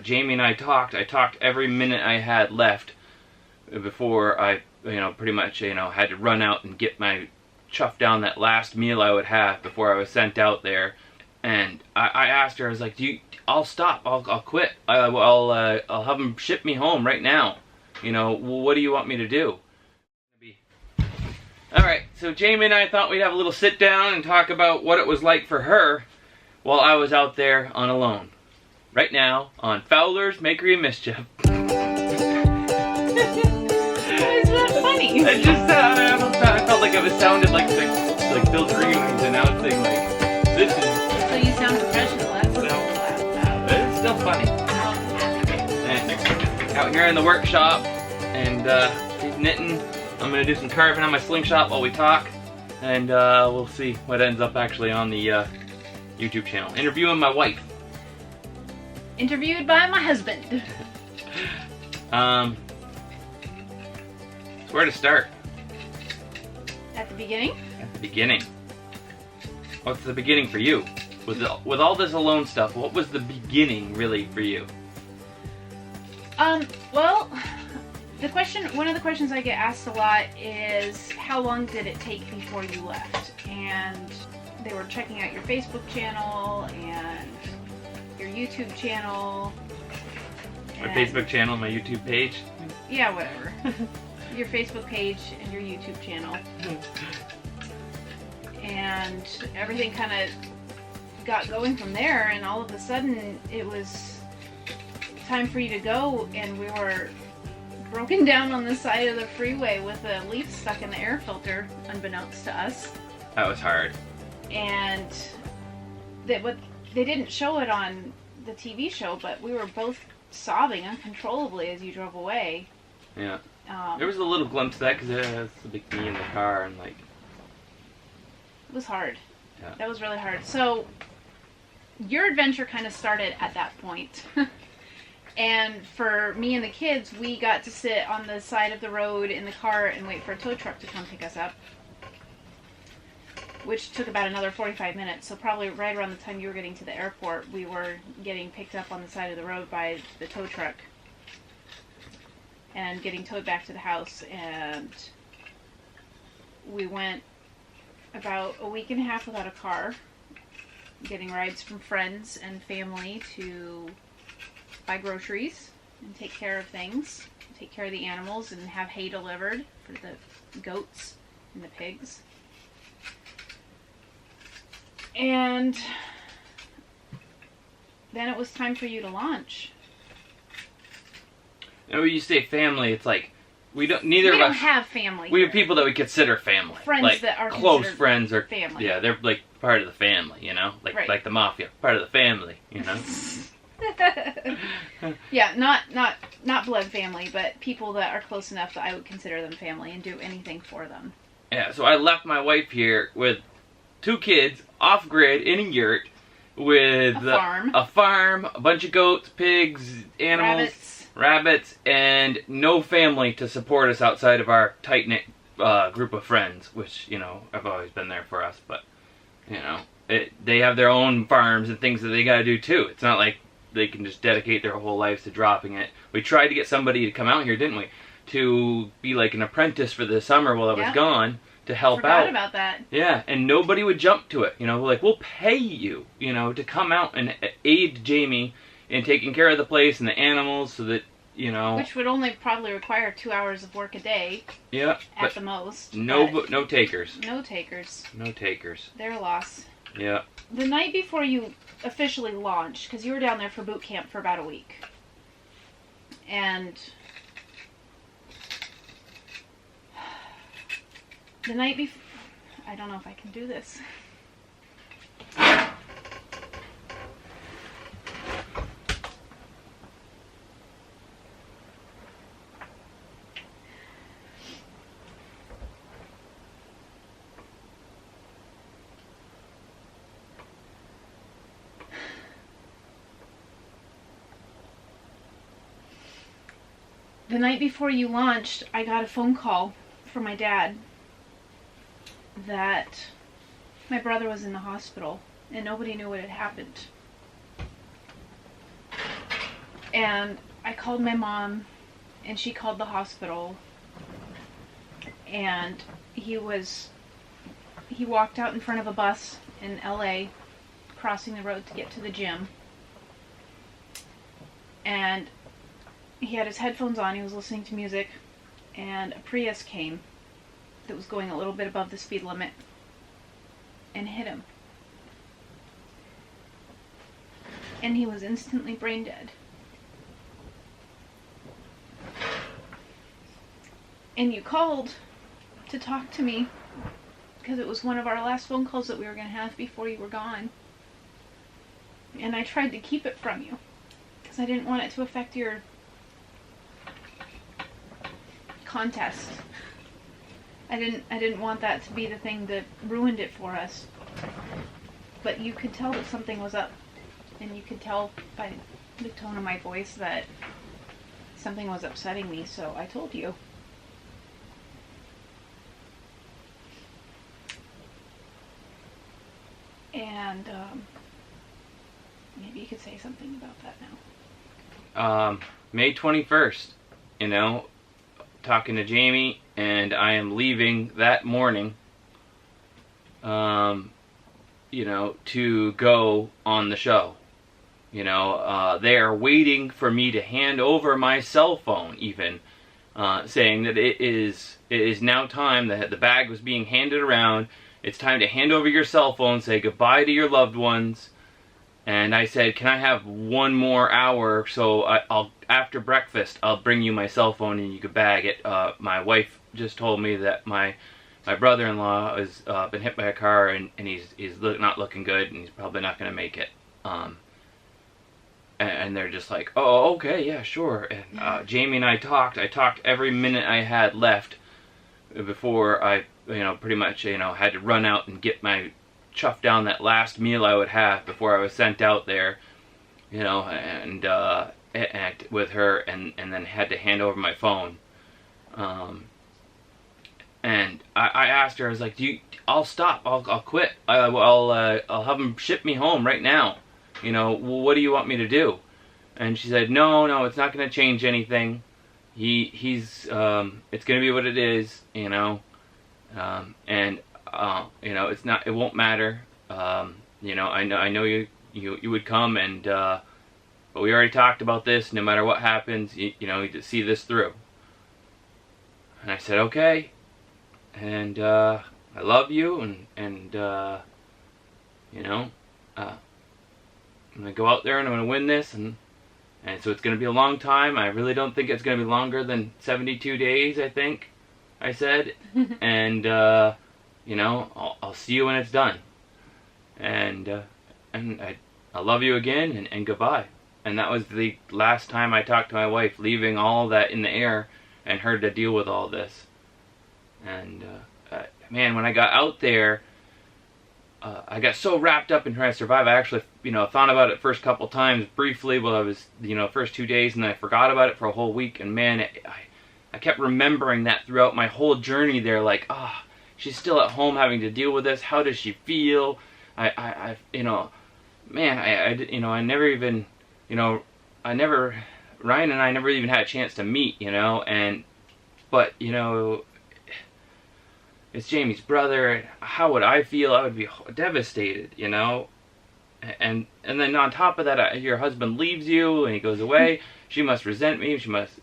Jamie and I talked every minute I had left before I, pretty much, had to run out and get my chuff down that last meal I would have before I was sent out there. And I asked her, I was like, I'll stop, I'll quit. I'll have them ship me home right now. What do you want me to do? Alright, so Jamie and I thought we'd have a little sit down and talk about what it was like for her while I was out there on alone. Right now, on Fowler's Makery and Mischief. Why is that funny? I just, I felt like I was sounded like Bill Greenway's announcing, this is... So you sound professional, that's But it's still funny. And out here in the workshop, and she's knitting. I'm going to do some carving on my slingshot while we talk, and we'll see what ends up actually on the YouTube channel. Interviewing my wife. Interviewed by my husband. So where to start? At the beginning? At the beginning. What's the beginning for you? With all this alone stuff, what was the beginning really for you? Well, one of the questions I get asked a lot is, how long did it take before you left? And they were checking out your Facebook channel and your YouTube channel. My Facebook channel, my YouTube page? Yeah, whatever. Your Facebook page and your YouTube channel. And everything kind of got going from there, and all of a sudden it was time for you to go, and we were broken down on the side of the freeway with a leaf stuck in the air filter, unbeknownst to us. That was hard. And they didn't show it on the TV show, but we were both sobbing uncontrollably as you drove away. Yeah. There was a little glimpse of that because it was a big me in the car, and it was hard. Yeah. That was really hard. So your adventure kind of started at that point. And for me and the kids, we got to sit on the side of the road in the car and wait for a tow truck to come pick us up, which took about another 45 minutes. So probably right around the time you were getting to the airport, we were getting picked up on the side of the road by the tow truck and getting towed back to the house. And we went about a week and a half without a car, getting rides from friends and family to buy groceries and take care of things, take care of the animals, and have hay delivered for the goats and the pigs. And then it was time for you to launch. And when you say family, it's like we don't have family. We have people that we consider family. Friends that are close friends or family. Yeah, they're like part of the family, Right. Like the mafia, part of the family, Yeah, not blood family, but people that are close enough that I would consider them family and do anything for them. Yeah, so I left my wife here with 2 kids, off grid, in a yurt, with a farm, a bunch of goats, pigs, animals, rabbits, and no family to support us outside of our tight-knit group of friends, which, have always been there for us, but, they have their own farms and things that they gotta do too. It's not like they can just dedicate their whole lives to dropping it. We tried to get somebody to come out here, didn't we? To be like an apprentice for the summer while I was gone, to help out. Forgot about that. Yeah, and nobody would jump to it. Like, we'll pay you, to come out and aid Jamie in taking care of the place and the animals so that, Which would only probably require 2 hours of work a day. Yeah. At the most. No takers. No takers. No takers. Their loss. Yeah. The night before you officially launched, because you were down there for boot camp for about a week. And the night before, I don't know if I can do this. The night before you launched, I got a phone call from my dad that my brother was in the hospital and nobody knew what had happened. And I called my mom, and she called the hospital, and he walked out in front of a bus in LA, crossing the road to get to the gym, and he had his headphones on, he was listening to music, and a Prius came that was going a little bit above the speed limit and hit him. And he was instantly brain dead. And you called to talk to me because it was one of our last phone calls that we were going to have before you were gone. And I tried to keep it from you because I didn't want it to affect your contest. I didn't want that to be the thing that ruined it for us. But you could tell that something was up. And you could tell by the tone of my voice that something was upsetting me, so I told you. And maybe you could say something about that now. May 21st, you know, talking to Jamie, and I am leaving that morning, you know, to go on the show. You know, they are waiting for me to hand over my cell phone, even, saying that it is now time, that the bag was being handed around. It's time to hand over your cell phone, say goodbye to your loved ones. And I said, can I have one more hour, so I'll after breakfast, I'll bring you my cell phone and you could bag it. My wife just told me that my brother-in-law has been hit by a car, and he's not looking good, and he's probably not going to make it. And they're just like, oh, okay, yeah, sure. And Jamie and I talked every minute I had left before I, you know, pretty much, you know, had to run out and get my chuff down that last meal I would have before I was sent out there, you know, and with her, and then had to hand over my phone. And I asked her, I was like, I'll stop, I'll quit, I'll have them ship me home right now. You know, well, what do you want me to do? And she said, no, it's not going to change anything. It's going to be what it is, you know. You know, it won't matter. You know, I know you would come, and but we already talked about this. No matter what happens, you know, you see this through. And I said, okay. And I love you, and you know, I'm going to go out there and I'm going to win this, and so it's going to be a long time. I really don't think it's going to be longer than 72 days, I think I said. And, you know, I'll see you when it's done. And I love you again, and goodbye. And that was the last time I talked to my wife, leaving all that in the air and her to deal with all this. And, man, when I got out there, I got so wrapped up in trying to survive. I actually, you know, thought about it first couple times briefly while I was, you know, first 2 days, and then I forgot about it for a whole week. And man, I kept remembering that throughout my whole journey there. Like, she's still at home having to deal with this. How does she feel? You know, man, you know, I never even, you know, Ryan and I never even had a chance to meet, you know, but you know, it's Jamie's brother. How would I feel? I would be devastated, you know. And then on top of that, your husband leaves you and he goes away. She must resent me. She must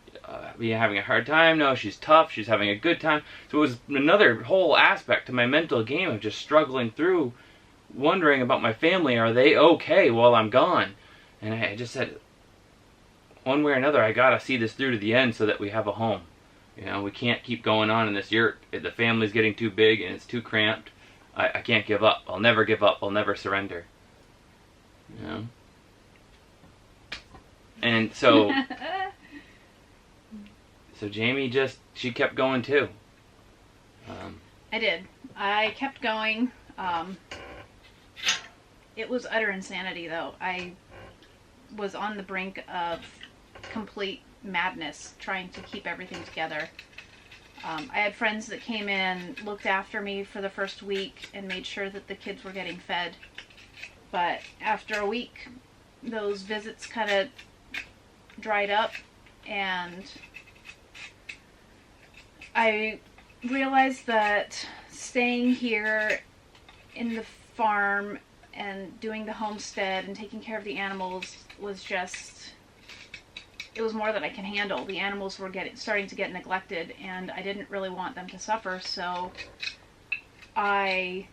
be having a hard time. No, she's tough. She's having a good time. So it was another whole aspect to my mental game of just struggling through, wondering about my family. Are they okay while I'm gone? And I just said, one way or another, I gotta see this through to the end so that we have a home. You know, we can't keep going on in this yurt. The family's getting too big and it's too cramped. I can't give up. I'll never give up. I'll never surrender. You know? And so, Jamie she kept going too. I did. I kept going. It was utter insanity, though. I was on the brink of complete madness trying to keep everything together. I had friends that came in, looked after me for the first week, and made sure that the kids were getting fed. But after a week, those visits kind of dried up, and I realized that staying here in the farm and doing the homestead and taking care of the animals was just, it was more than I can handle. The animals were starting to get neglected, and I didn't really want them to suffer, so I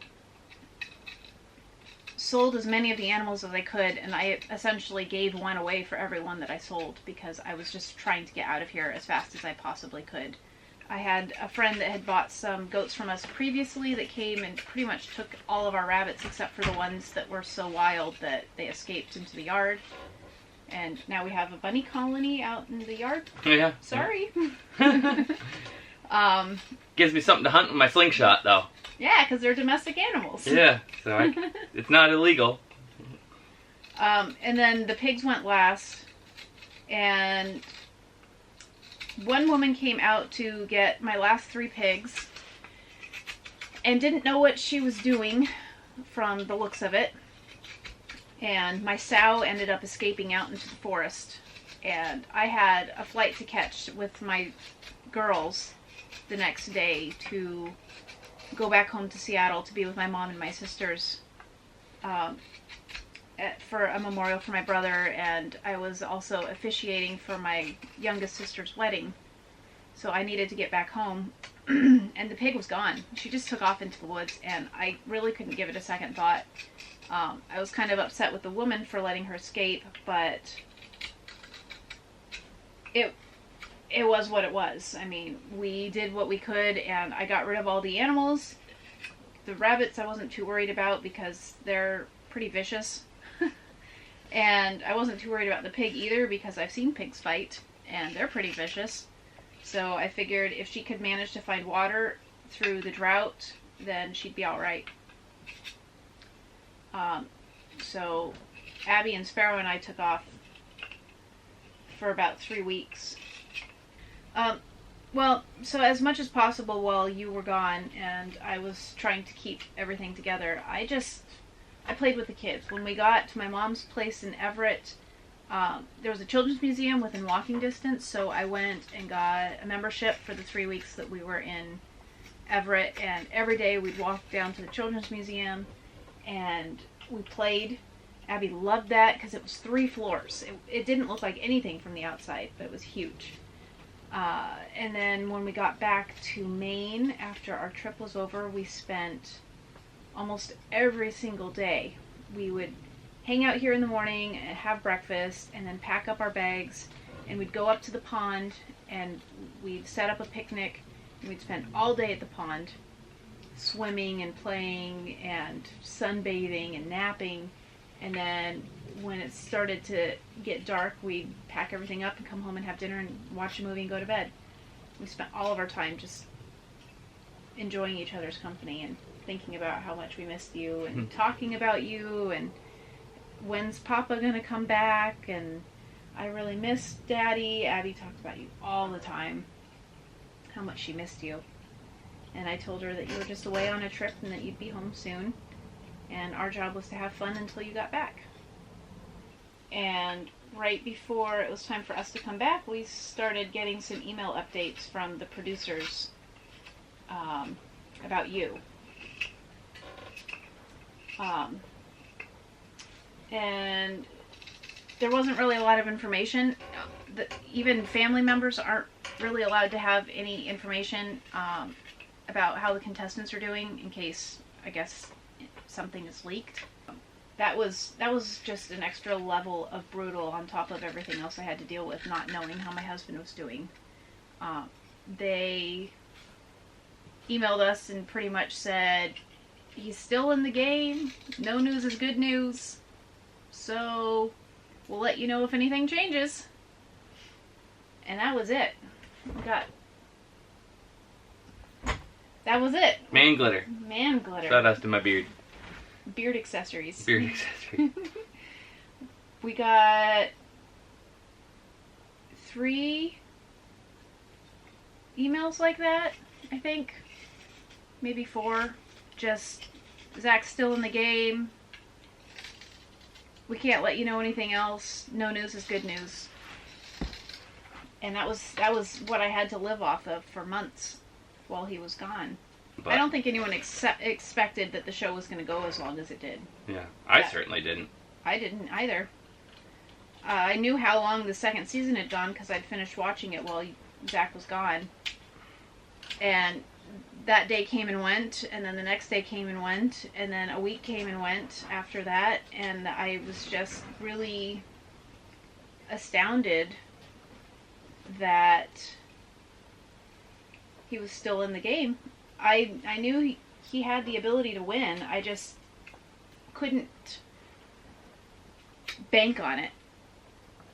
sold as many of the animals as I could, and I essentially gave one away for every one that I sold because I was just trying to get out of here as fast as I possibly could. I had a friend that had bought some goats from us previously that came and pretty much took all of our rabbits except for the ones that were so wild that they escaped into the yard. And now we have a bunny colony out in the yard. Yeah. Sorry. Gives me something to hunt with my slingshot, though. Yeah, because they're domestic animals. Yeah, so it's not illegal. And then the pigs went last, and one woman came out to get my last 3 pigs and didn't know what she was doing from the looks of it. And my sow ended up escaping out into the forest. And I had a flight to catch with my girls the next day to go back home to Seattle to be with my mom and my sisters for a memorial for my brother, and I was also officiating for my youngest sister's wedding. So I needed to get back home, and the pig was gone. She just took off into the woods, and I really couldn't give it a second thought. I was kind of upset with the woman for letting her escape, but it was what it was. I mean, we did what we could, and I got rid of all the animals. The rabbits I wasn't too worried about because they're pretty vicious. And I wasn't too worried about the pig either because I've seen pigs fight, and they're pretty vicious. So I figured if she could manage to find water through the drought, then she'd be alright. So Abby and Sparrow and I took off for about 3 weeks. Well, so as much as possible while you were gone and I was trying to keep everything together, I played with the kids. When we got to my mom's place in Everett, there was a children's museum within walking distance, so I went and got a membership for the 3 weeks that we were in Everett, and every day we'd walk down to the children's museum and we played. Abby loved that because it was 3 floors. It didn't look like anything from the outside, but it was huge. And then when we got back to Maine after our trip was over, we spent almost every single day. We would hang out here in the morning and have breakfast and then pack up our bags, and we'd go up to the pond and we'd set up a picnic and we'd spend all day at the pond swimming and playing and sunbathing and napping. And then when it started to get dark, we'd pack everything up and come home and have dinner and watch a movie and go to bed. We spent all of our time just enjoying each other's company and thinking about how much we missed you and talking about you and when's Papa gonna come back, and I really missed Daddy. Abby talked about you all the time, how much she missed you. And I told her that you were just away on a trip and that you'd be home soon. And our job was to have fun until you got back. And right before it was time for us to come back, we started getting some email updates from the producers about you. And there wasn't really a lot of information. Even family members aren't really allowed to have any information about how the contestants are doing in case, I guess, something is leaked. That was just an extra level of brutal on top of everything else I had to deal with, not knowing how my husband was doing. They emailed us and pretty much said, he's still in the game, no news is good news, so we'll let you know if anything changes. And that was it. That was it. Man glitter. Man glitter. Shout out to my beard. Beard accessories. Beard accessories. We got 3 emails like that, I think. Maybe 4. Just, Zach's still in the game. We can't let you know anything else. No news is good news. And that was what I had to live off of for months while he was gone. But I don't think anyone expected that the show was going to go as long as it did. Yeah, I certainly didn't. I didn't either. I knew how long the second season had gone because I'd finished watching it while Zach was gone. And that day came and went, and then the next day came and went, and then a week came and went after that, and I was just really astounded that he was still in the game. I knew he had the ability to win. I just couldn't bank on it.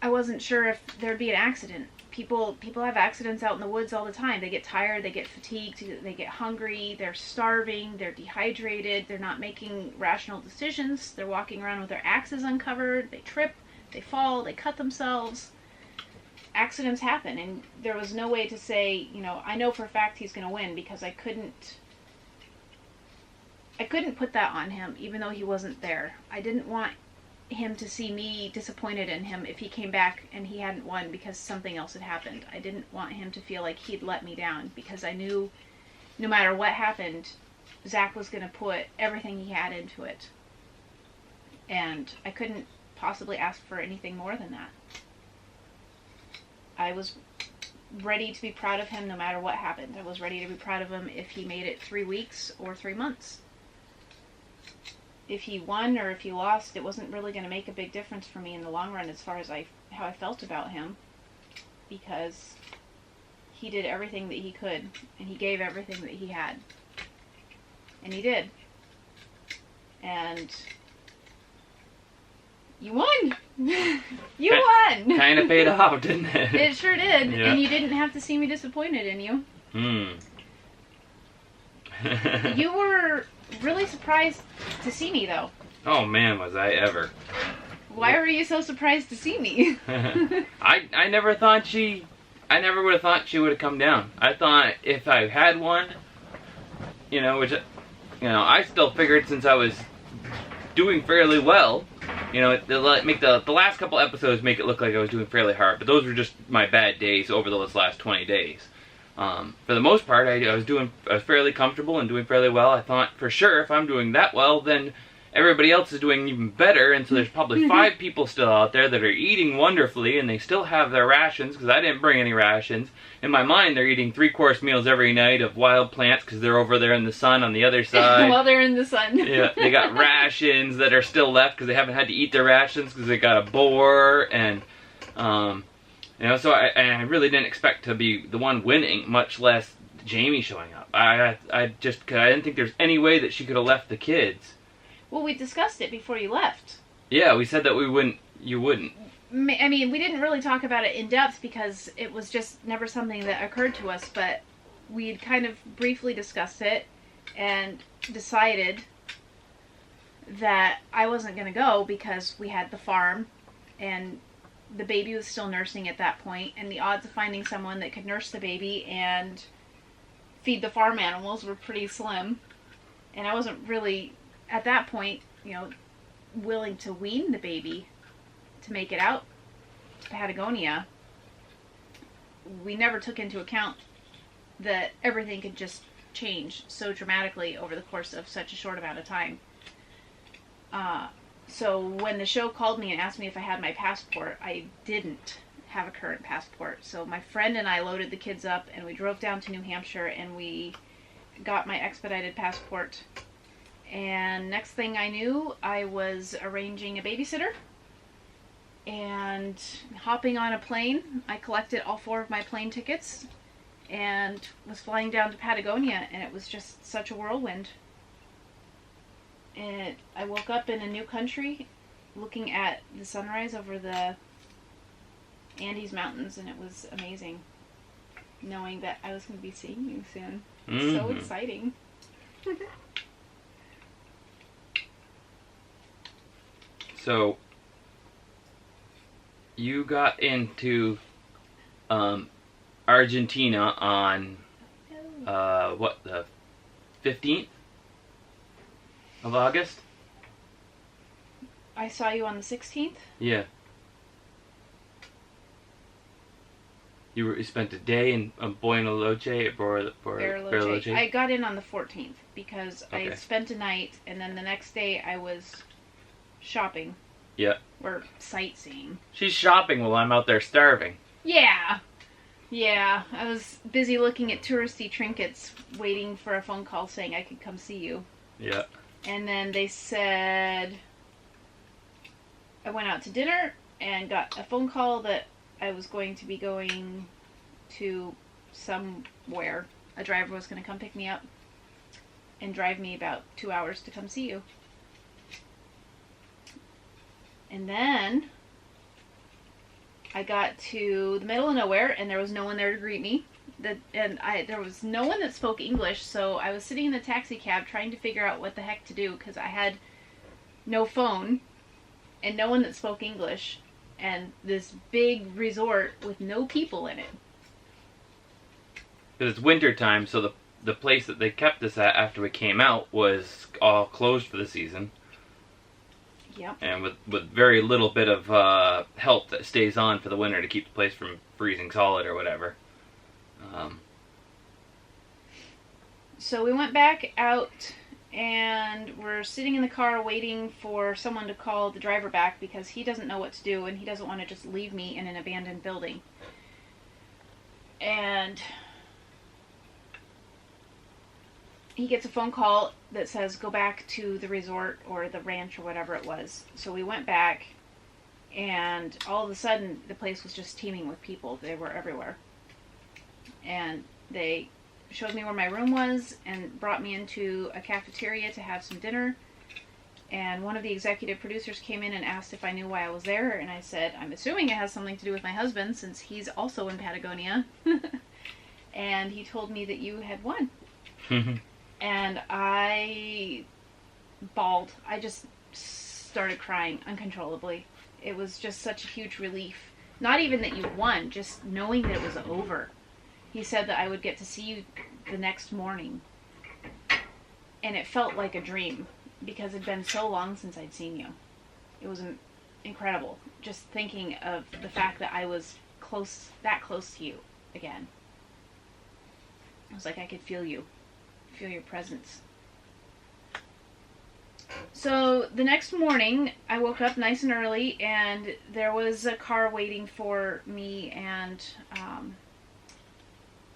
I wasn't sure if there'd be an accident. People have accidents out in the woods all the time. They get tired, they get fatigued, they get hungry, they're starving, they're dehydrated, they're not making rational decisions, they're walking around with their axes uncovered, they trip, they fall, they cut themselves. Accidents happen, and there was no way to say, I know for a fact he's going to win, because I couldn't put that on him, even though he wasn't there. I didn't want him to see me disappointed in him if he came back and he hadn't won because something else had happened. I didn't want him to feel like he'd let me down, because I knew no matter what happened, Zach was going to put everything he had into it. And I couldn't possibly ask for anything more than that. I was ready to be proud of him no matter what happened. I was ready to be proud of him if he made it 3 weeks or 3 months. If he won or if he lost, it wasn't really going to make a big difference for me in the long run as far as how I felt about him, because he did everything that he could, and he gave everything that he had. And he did. And you won! You won! Kind of paid off, didn't it? It sure did. Yeah. And you didn't have to see me disappointed in you. You were really surprised to see me, though. Oh man, was I ever. Why were you so surprised to see me? I never would have thought she would have come down. I thought if I had one, I still figured since I was doing fairly well, make the last couple episodes make it look like I was doing fairly hard, but those were just my bad days over those last 20 days. For the most part, I was fairly comfortable and doing fairly well. I thought for sure if I'm doing that well, then everybody else is doing even better, and so there's probably 5 people still out there that are eating wonderfully, and they still have their rations, because I didn't bring any rations. In my mind, they're eating 3-course meals every night of wild plants, because they're over there in the sun on the other side. While they're in the sun. Yeah, they got rations that are still left, because they haven't had to eat their rations, because they got a boar, and, so I really didn't expect to be the one winning, much less Jami showing up. I didn't think there's any way that she could have left the kids. Well, we discussed it before you left. Yeah, we said that you wouldn't. I mean, we didn't really talk about it in depth because it was just never something that occurred to us, but we'd kind of briefly discussed it and decided that I wasn't going to go because we had the farm and the baby was still nursing at that point, and the odds of finding someone that could nurse the baby and feed the farm animals were pretty slim. And I wasn't really, at that point, willing to wean the baby to make it out to Patagonia. We never took into account that everything could just change so dramatically over the course of such a short amount of time. So when the show called me and asked me if I had my passport, I didn't have a current passport. So my friend and I loaded the kids up and we drove down to New Hampshire and we got my expedited passport. And next thing I knew, I was arranging a babysitter and hopping on a plane. I collected all 4 of my plane tickets and was flying down to Patagonia, and it was just such a whirlwind. And I woke up in a new country looking at the sunrise over the Andes Mountains, and it was amazing knowing that I was going to be seeing you soon. Mm-hmm. So exciting. So, you got into Argentina on, the 15th of August? I saw you on the 16th? Yeah. You spent a day in Bariloche. I got in on the 14th because Okay. I spent a night, and then the next day I was shopping. Yeah. Or sightseeing. She's shopping while I'm out there starving. Yeah. Yeah. I was busy looking at touristy trinkets, waiting for a phone call saying I could come see you. Yeah. And then they said I went out to dinner and got a phone call that I was going to be going to somewhere. A driver was going to come pick me up and drive me about 2 hours to come see you. And then I got to the middle of nowhere and there was no one there to greet me. There was no one that spoke English, so I was sitting in the taxi cab trying to figure out what the heck to do because I had no phone and no one that spoke English and this big resort with no people in it. Because it's winter time, so the place that they kept us at after we came out was all closed for the season. Yep. And with very little bit of help that stays on for the winter to keep the place from freezing solid or whatever. So we went back out and we're sitting in the car waiting for someone to call the driver back because he doesn't know what to do and he doesn't want to just leave me in an abandoned building. And he gets a phone call that says go back to the resort or the ranch or whatever it was. So we went back and all of a sudden the place was just teeming with people. They were everywhere. And they showed me where my room was and brought me into a cafeteria to have some dinner. And one of the executive producers came in and asked if I knew why I was there. And I said, I'm assuming it has something to do with my husband since he's also in Patagonia. And he told me that you had won. And I bawled. I just started crying uncontrollably. It was just such a huge relief. Not even that you won, just knowing that it was over. He said that I would get to see you the next morning. And it felt like a dream because it'd been so long since I'd seen you. It was incredible. Just thinking of the fact that I was that close to you again. I was like, I could feel you. Feel your presence. So the next morning, I woke up nice and early, and there was a car waiting for me and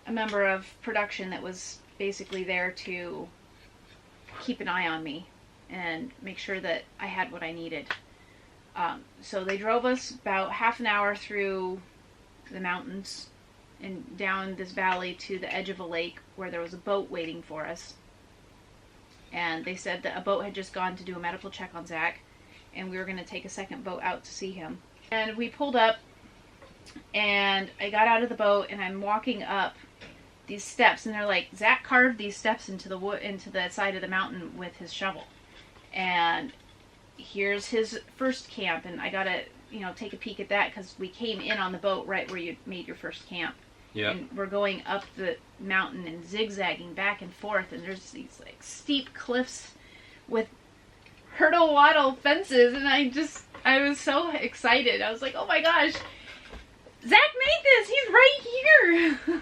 a member of production that was basically there to keep an eye on me and make sure that I had what I needed. So they drove us about half an hour through the mountains and down this valley to the edge of a lake where there was a boat waiting for us. And they said that a boat had just gone to do a medical check on Zach, and we were going to take a second boat out to see him. And we pulled up, and I got out of the boat, and I'm walking up these steps, and they're like, Zach carved these steps into the side of the mountain with his shovel. And here's his first camp, and I got to, take a peek at that because we came in on the boat right where you made your first camp. Yeah. And we're going up the mountain and zigzagging back and forth, and there's these like steep cliffs with hurdle waddle fences, and I was so excited. I was like, oh my gosh, Zach made this! He's right here!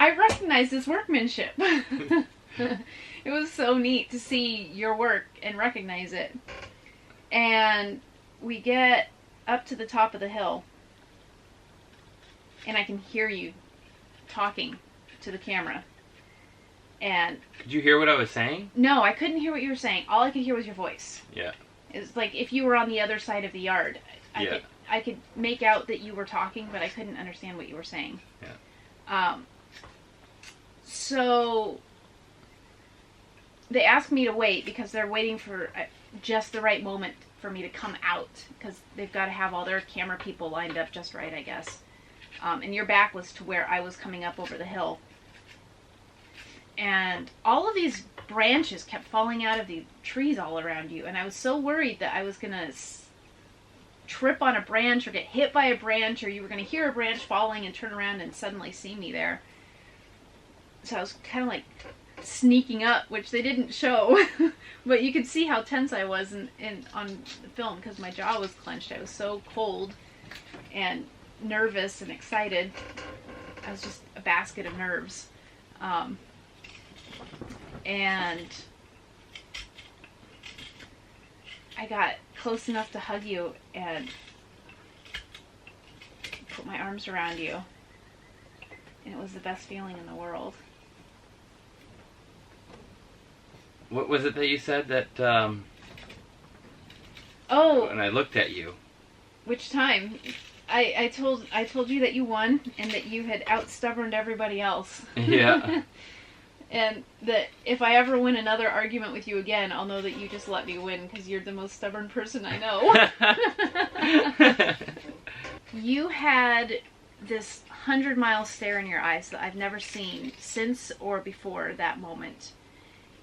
I recognize this workmanship. It was so neat to see your work and recognize it. And we get up to the top of the hill, and I can hear you talking to the camera. And could you hear what I was saying? No, I couldn't hear what you were saying. All I could hear was your voice. Yeah. It's like if you were on the other side of the yard. I could make out that you were talking, but I couldn't understand what you were saying. Yeah. So they asked me to wait because they're waiting for just the right moment for me to come out because they've got to have all their camera people lined up just right, I guess. And your back was to where I was coming up over the hill. And all of these branches kept falling out of the trees all around you. And I was so worried that I was going to trip on a branch or get hit by a branch, or you were going to hear a branch falling and turn around and suddenly see me there. So I was kind of like sneaking up, which they didn't show. But you could see how tense I was on the film because my jaw was clenched. I was so cold. And nervous and excited. I was just a basket of nerves. And I got close enough to hug you and put my arms around you. And it was the best feeling in the world. What was it that you said that, Oh! when I looked at you? Which time? I told you that you won and that you had out-stubborned everybody else. Yeah. And that if I ever win another argument with you again, I'll know that you just let me win because you're the most stubborn person I know. You had this 100-mile stare in your eyes that I've never seen since or before that moment.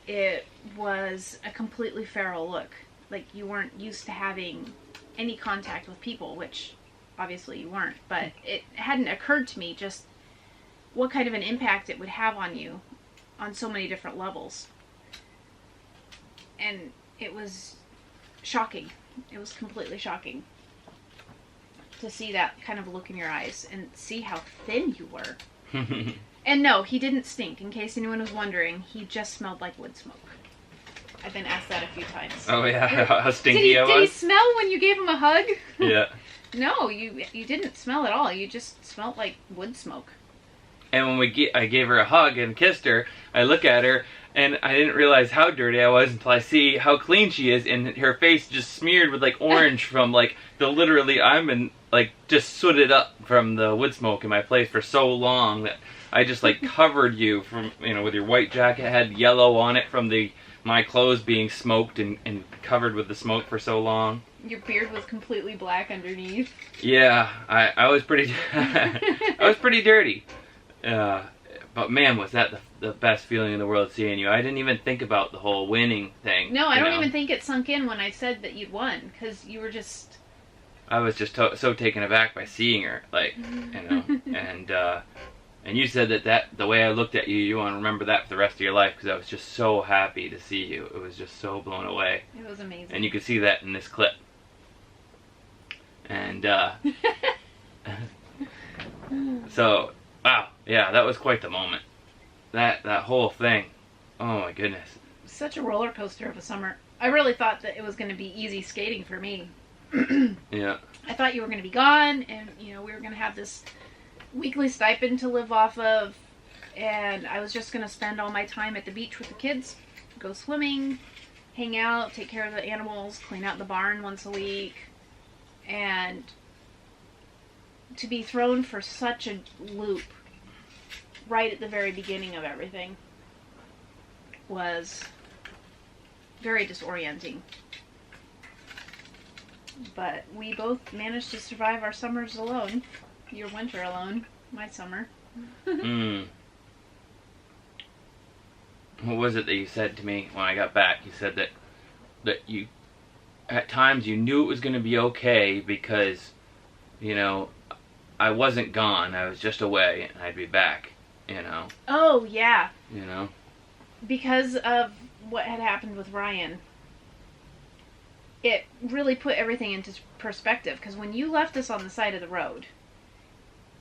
It was a completely feral look. Like you weren't used to having any contact with people, which obviously you weren't. But it hadn't occurred to me just what kind of an impact it would have on you on so many different levels. And it was shocking. It was completely shocking to see that kind of look in your eyes and see how thin you were. And no, he didn't stink. In case anyone was wondering, he just smelled like wood smoke. I've been asked that a few times. Oh yeah, how stinky I was? Did he smell when you gave him a hug? Yeah. No, you didn't smell at all. You just smelled like wood smoke. And when I gave her a hug and kissed her, I look at her, and I didn't realize how dirty I was until I see how clean she is, and her face just smeared with like orange from like I've been like just sooted up from the wood smoke in my place for so long that I just like covered you from, with your white jacket had yellow on it from my clothes being smoked and covered with the smoke for so long. Your beard was completely black underneath. Yeah, I was pretty I was pretty dirty. But man, was that the best feeling in the world, seeing you. I didn't even think about the whole winning thing. No, I don't even think it sunk in when I said that you'd won, because you were just... I was just so taken aback by seeing her, and you said that the way I looked at you, you want to remember that for the rest of your life, because I was just so happy to see you. It was just so blown away. It was amazing. And you could see that in this clip. And, so... Wow, yeah, that was quite the moment. That whole thing. Oh my goodness. Such a roller coaster of a summer. I really thought that it was going to be easy skating for me. Yeah. I thought you were going to be gone, and we were going to have this weekly stipend to live off of, and I was just going to spend all my time at the beach with the kids, go swimming, hang out, take care of the animals, clean out the barn once a week, and to be thrown for such a loop right at the very beginning of everything was very disorienting. But we both managed to survive our summers alone. Your winter alone. My summer. What was it that you said to me when I got back? You said that you, at times, you knew it was going to be okay because, I wasn't gone. I was just away, and I'd be back, Oh, yeah. Because of what had happened with Ryan, it really put everything into perspective. Because when you left us on the side of the road,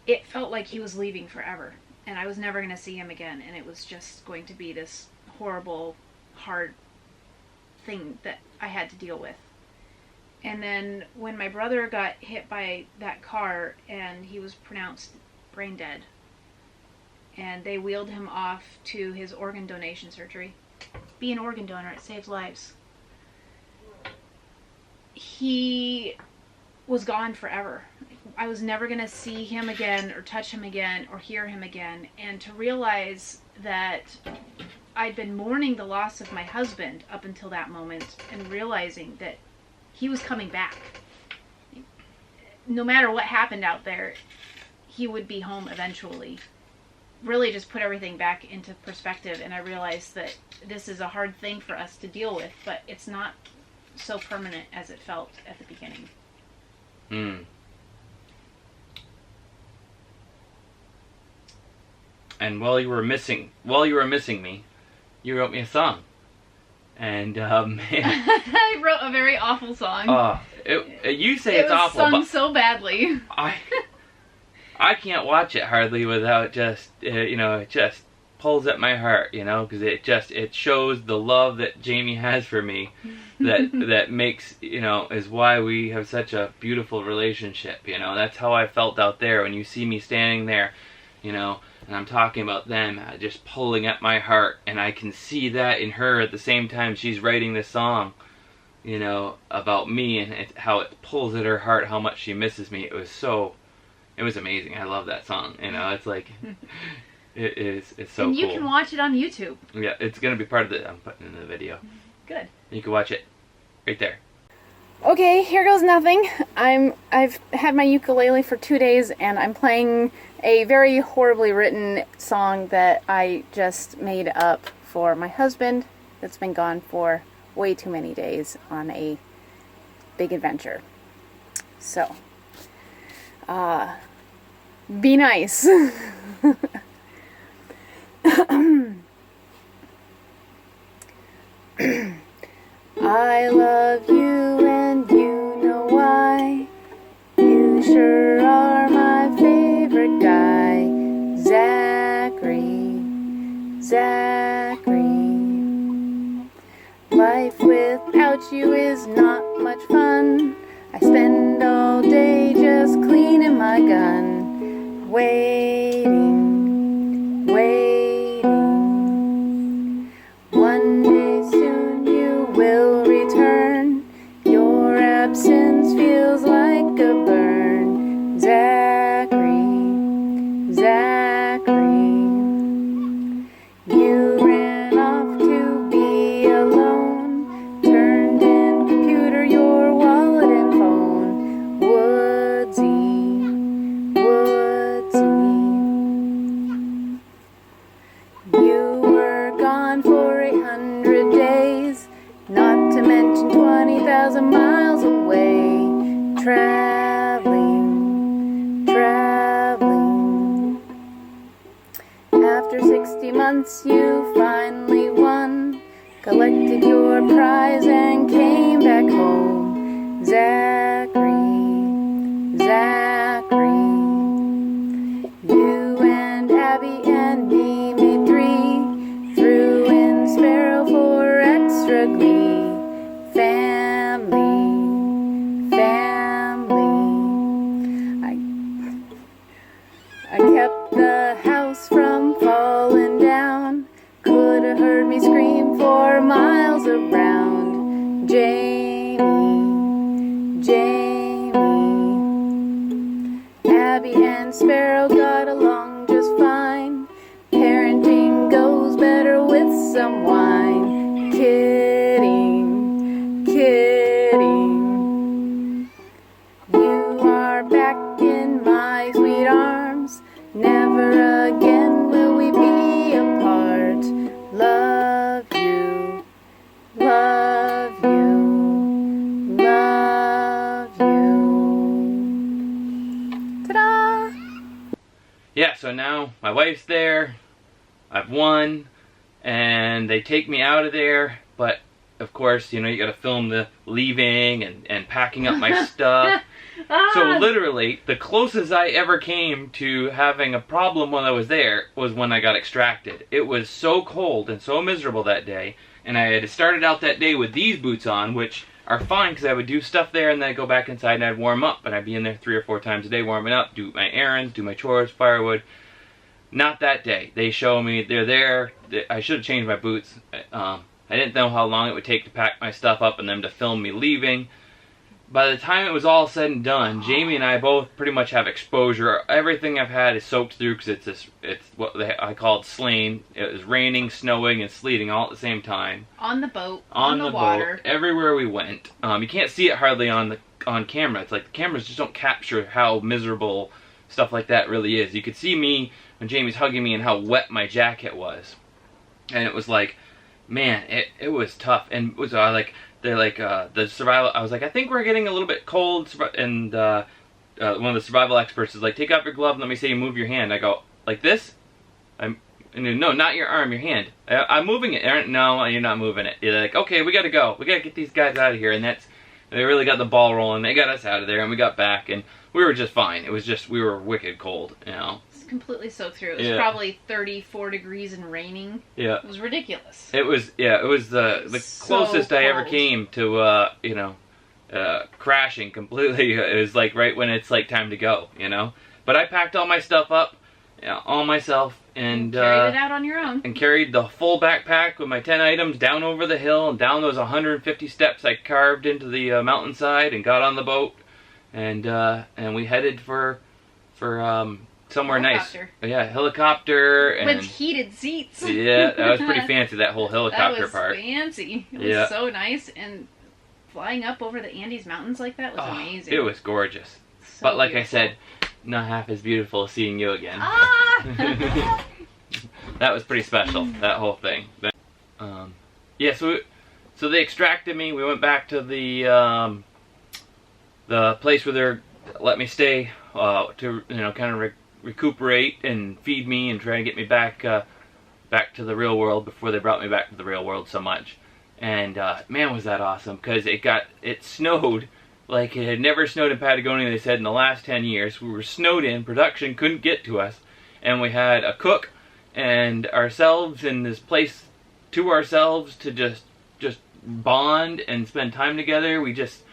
it felt like he was leaving forever. And I was never going to see him again. And it was just going to be this horrible, hard thing that I had to deal with. And then when my brother got hit by that car and he was pronounced brain dead, and they wheeled him off to his organ donation surgery. Be an organ donor, it saves lives. He was gone forever. I was never going to see him again or touch him again or hear him again. And to realize that I'd been mourning the loss of my husband up until that moment and realizing that he was coming back. No matter what happened out there, he would be home eventually. Really just put everything back into perspective, and I realized that this is a hard thing for us to deal with, but it's not so permanent as it felt at the beginning. And while you were missing me, you wrote me a song. And man, I wrote a very awful song. You say it's awful, sung but so badly. I can't watch it hardly without just, you know, it just pulls at my heart, you know, because it shows the love that Jami has for me, that makes, you know, is why we have such a beautiful relationship, you know. That's how I felt out there when you see me standing there, you know, and I'm talking about them just pulling at my heart, and I can see that in her at the same time she's writing this song, you know, about me, and how it pulls at her heart how much she misses me. It was amazing. I love that song, you know. It's like it's so and you cool. can watch it on YouTube. Yeah, it's gonna be part of the, I'm putting in the video. Good. You can watch it right there. Okay, here goes nothing. I've had my ukulele for 2 days, and I'm playing a very horribly written song that I just made up for my husband that's been gone for way too many days on a big adventure. So, be nice. I love you and you know why. You sure are my favorite guy. Zachary, Zachary. Life without you is not much fun. I spend all day just cleaning my gun. Waiting, waiting. One day soon you will return. Your absence feels like a burn. Zachary, Zachary. You ran off to be alone. Turned in computer, your wallet and phone. Woodsy, Woodsy. You were gone for 800 days, not to mention 20,000 miles away. Traveling, traveling. After 60 months you finally won, collected your prize and came back home. Zachary, Zachary. You and Abby and me made 3, threw in Sparrow for extra glee. Family, family. I kept the house from falling down. Could have heard me scream for miles around. Jamie, Jamie. Abby and Sparrow got along just fine. Parenting goes better with some wine. Kidding, kidding. You are back in my sweet arms. Never again will we be apart. Love you, love you, love you. Ta-da! Yeah, so now my wife's there, I've won, and they take me out of there, but of course, you know, you gotta film the leaving and packing up my stuff. So literally, the closest I ever came to having a problem while I was there was when I got extracted. It was so cold and so miserable that day, and I had started out that day with these boots on, which are fine because I would do stuff there and then I'd go back inside and I'd warm up, and I'd be in there 3 or 4 times a day warming up, do my errands, do my chores, firewood. Not that day. They show me they're there. I should have changed my boots. I didn't know how long it would take to pack my stuff up and them to film me leaving. By the time it was all said and done, Jami and I both pretty much have exposure. Everything I've had is soaked through because it's what I call it slain. It was raining, snowing, and sleeting all at the same time. On the boat, on the water. Boat, everywhere we went. You can't see it hardly on camera. It's like the cameras just don't capture how miserable stuff like that really is. You could see me when Jami's hugging me and how wet my jacket was. And it was like, man, it was tough. And it was they're like, the survival, I was like, I think we're getting a little bit cold, and one of the survival experts is like, take off your glove and let me see you move your hand. I go, like this? No, not your arm, your hand. I'm moving it. No, you're not moving it. You're like, okay, we gotta go. We gotta get these guys out of here. And they really got the ball rolling. They got us out of there, and we got back, and we were just fine. It was just, we were wicked cold, you know. It's completely soaked through. It was probably 34 degrees and raining. Yeah. It was ridiculous. It was, yeah, it was the closest I ever came to, you know, crashing completely. It was like right when it's like time to go, you know. But I packed all my stuff up, you know, all myself, and carried it out on your own. And carried the full backpack with my 10 items down over the hill and down those 150 steps I carved into the mountainside and got on the boat, and we headed for somewhere nice. Yeah, helicopter and with heated seats. Yeah, that was pretty fancy. That whole helicopter part. That was fancy. It was so nice, and flying up over the Andes Mountains like that was amazing. It was gorgeous. So but like beautiful. I said, not half as beautiful as seeing you again. Ah! That was pretty special, that whole thing. Yeah, so they extracted me. We went back to the place where they let me stay to, you know, kind of recuperate and feed me and try and get me back to the real world before they brought me back to the real world so much. And man, was that awesome, because it snowed like it had never snowed in Patagonia, they said, in the last 10 years. We were snowed in, production couldn't get to us, and we had a cook and ourselves in this place to ourselves to just bond and spend time together.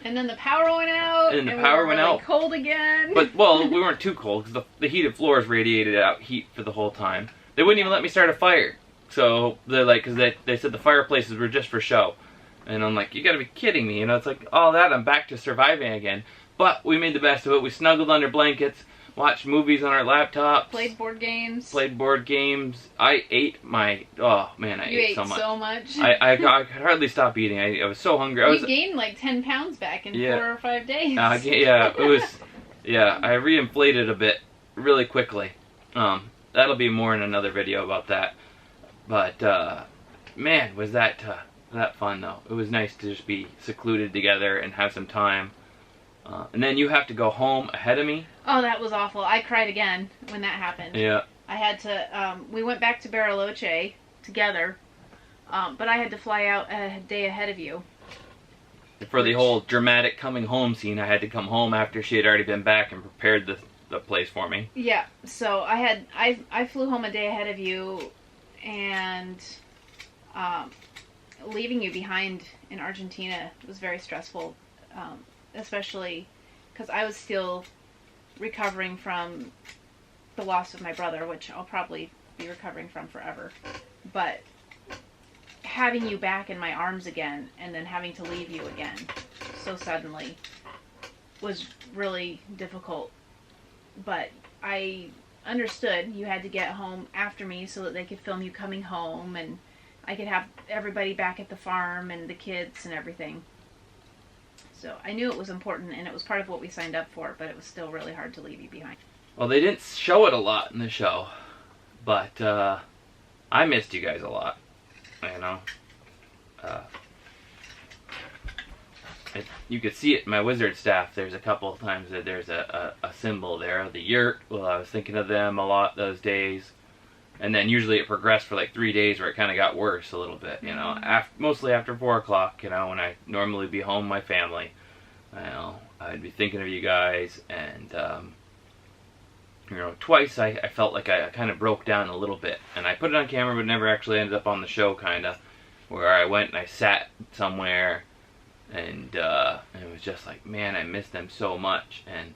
And then the power went out, and the power went out. Cold again. But, well, we weren't too cold, because the heated floors radiated out heat for the whole time. They wouldn't even let me start a fire. So, they're like, because they said the fireplaces were just for show. And I'm like, you gotta be kidding me. You know, it's like, all that, I'm back to surviving again. But we made the best of it. We snuggled under blankets, watched movies on our laptops. Played board games. I ate my, oh man, I ate so much. You ate so much. I could hardly stop eating. I was so hungry. You gained like 10 pounds back in 4 or 5 days. Yeah, it was, yeah, I reinflated a bit really quickly. That'll be more in another video about that. But, man, was that fun, though. It was nice to just be secluded together and have some time. And then you have to go home ahead of me. Oh, that was awful. I cried again when that happened. Yeah. I had to, we went back to Bariloche together, but I had to fly out a day ahead of you. For the whole dramatic coming home scene, I had to come home after she had already been back and prepared the place for me. Yeah, so I flew home a day ahead of you, and leaving you behind in Argentina was very stressful, especially because I was still recovering from the loss of my brother, which I'll probably be recovering from forever. But having you back in my arms again and then having to leave you again so suddenly was really difficult. But I understood you had to get home after me so that they could film you coming home, and I could have everybody back at the farm and the kids and everything. So I knew it was important, and it was part of what we signed up for, but it was still really hard to leave you behind. Well, they didn't show it a lot in the show, but I missed you guys a lot, you know. You could see it in my wizard staff. There's a couple of times that there's a symbol there, the yurt. Well, I was thinking of them a lot those days. And then usually it progressed for like 3 days where it kind of got worse a little bit, you know. Mostly after 4 o'clock, you know, when I normally be home with my family. You know, I'd be thinking of you guys, and, you know, twice I felt like I kind of broke down a little bit. And I put it on camera, but never actually ended up on the show, kind of, where I went and I sat somewhere, and it was just like, man, I miss them so much. And,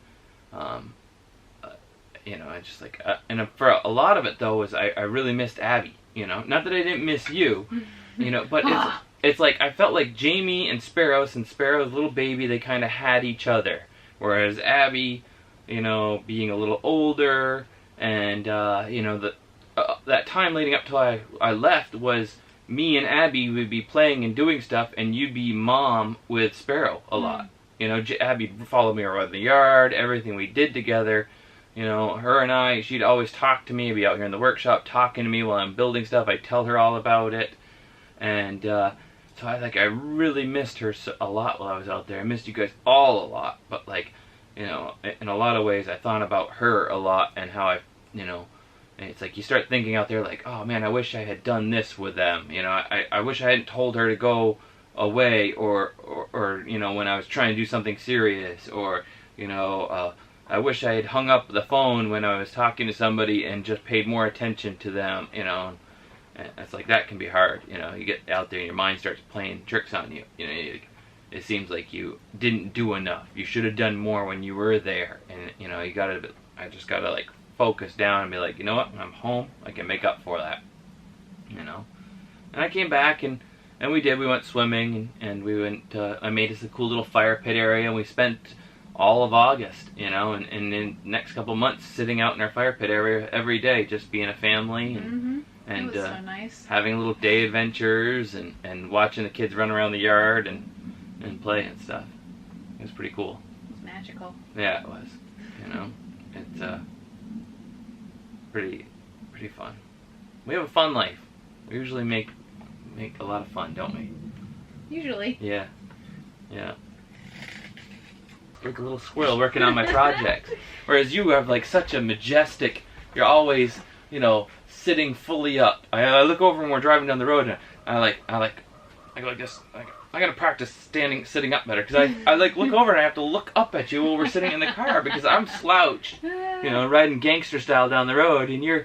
you know, I just like, and for a lot of it though, was I really missed Abby, you know, not that I didn't miss you, you know, but it's like, I felt like Jamie and Sparrow's little baby, they kind of had each other, whereas Abby, you know, being a little older, and, you know, that time leading up till I left was me and Abby would be playing and doing stuff, and you'd be mom with Sparrow a lot, you know, Abby'd follow me around the yard, everything we did together. You know, her and I, she'd always talk to me, be out here in the workshop talking to me while I'm building stuff. I'd tell her all about it. And so I really missed her a lot while I was out there. I missed you guys all a lot. But like, you know, in a lot of ways I thought about her a lot, and how you know, and it's like you start thinking out there like, oh man, I wish I had done this with them. You know, I wish I hadn't told her to go away, or you know, when I was trying to do something serious, or, you know, I wish I had hung up the phone when I was talking to somebody and just paid more attention to them, you know. And it's like, that can be hard, you know. You get out there and your mind starts playing tricks on you, you know. It seems like you didn't do enough. You should have done more when you were there. And, you know, I just gotta, like, focus down and be like, you know what, I'm home. I can make up for that, you know. And I came back and we went swimming and we went, I made us a cool little fire pit area and we spent all of August, you know, and in the next couple months sitting out in our fire pit area every day, just being a family and It was so nice. having little day adventures and watching the kids run around the yard and play and stuff. It was pretty cool. It was magical. Yeah, it was. You know, it's pretty fun. We have a fun life. We usually make a lot of fun, don't we? Usually. Yeah. Like a little squirrel working on my project. Whereas you have like such a majestic, you're always, you know, sitting fully up. I look over when we're driving down the road and I go like this. I gotta practice sitting up better because I like look over and I have to look up at you while we're sitting in the car because I'm slouched, you know, riding gangster style down the road and you're